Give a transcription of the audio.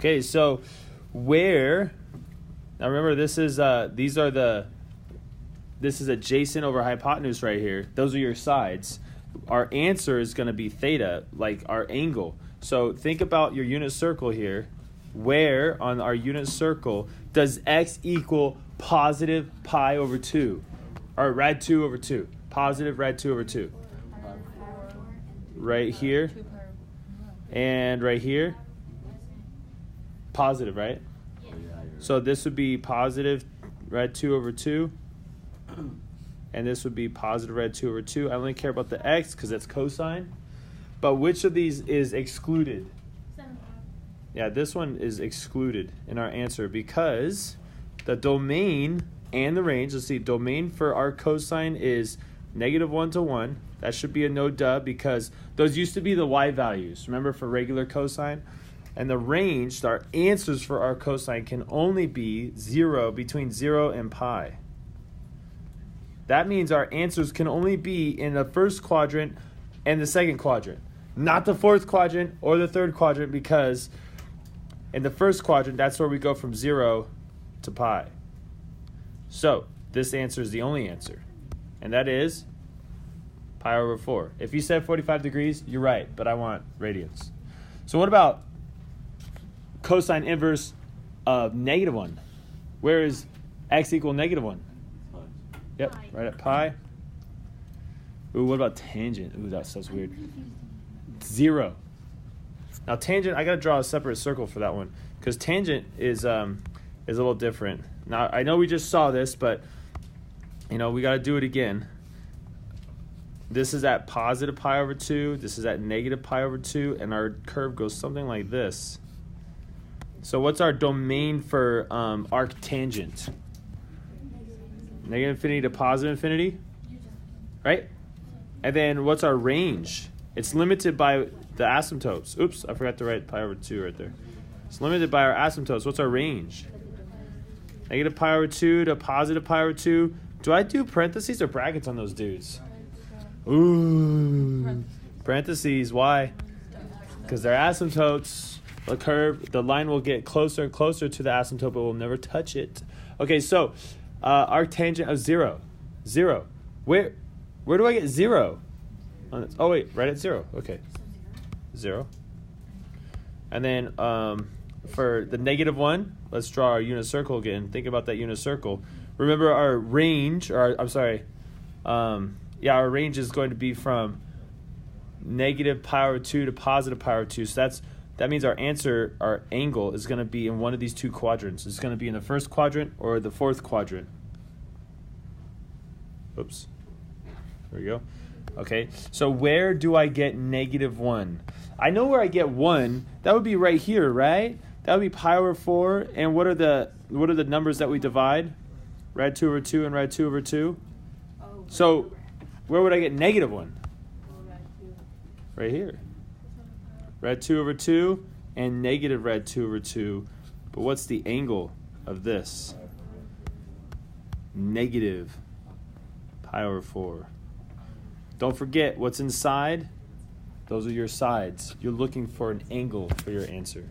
Okay, so where, now remember this is this is adjacent over hypotenuse right here. Those are your sides. Our answer is going to be theta, like our angle. So think about your unit circle here. Where on our unit circle does x equal positive pi over 2? Or rad 2 over 2. Positive rad 2 over 2. Right here. And right here. Positive, right? So this would be positive rad 2 over 2. And this would be positive rad 2 over 2. I only care about the x because that's cosine. But which of these is excluded? Yeah, this one is excluded in our answer because the domain and the range, let's see, domain for our cosine is -1 to 1. That should be a no duh because those used to be the y values, remember, for regular cosine? And the range, our answers for our cosine can only be 0, between 0 and pi. That means our answers can only be in the first quadrant and the second quadrant, not the fourth quadrant or the third quadrant, because in the first quadrant, that's where we go from 0 to pi. So this answer is the only answer, and that is pi over 4. If you said 45 degrees, you're right, but I want radians. So what about cosine inverse of -1? Where is x equal -1? Yep, right at pi. Ooh, what about tangent? Ooh, that sounds weird. 0. Now tangent, I gotta draw a separate circle for that one because tangent is a little different. Now I know we just saw this, but we gotta do it again. This is at positive pi over 2. This is at negative pi over 2, and our curve goes something like this. So what's our domain for arc tangent? Negative infinity to positive infinity, right? And then what's our range? It's limited by the asymptotes. Oops, I forgot to write pi over 2 right there. It's limited by our asymptotes. What's our range? Negative pi over 2 to positive pi over 2. Do I do parentheses or brackets on those dudes? Ooh, parentheses. Why? Because they're asymptotes. The line will get closer and closer to the asymptote, but we'll never touch it. Okay, so arc tangent of 0. 0. Where do I get 0? Oh wait, right at 0. Okay. 0. And then for the -1, let's draw our unit circle again. Think about that unit circle. Remember our range, or our range is going to be from negative pi over 2 to positive pi over 2. So that means our answer, our angle, is going to be in one of these two quadrants. It's going to be in the first quadrant or the fourth quadrant. Oops. There we go. Okay, so where do I get -1? I know where I get 1. That would be right here, right? That would be pi over 4. And what are the numbers that we divide? Rad 2 over 2 and rad 2 over 2. So where would I get -1? Right here. Rad 2 over 2 and negative rad 2 over 2. But what's the angle of this? Negative pi over 4. Don't forget what's inside. Those are your sides. You're looking for an angle for your answer.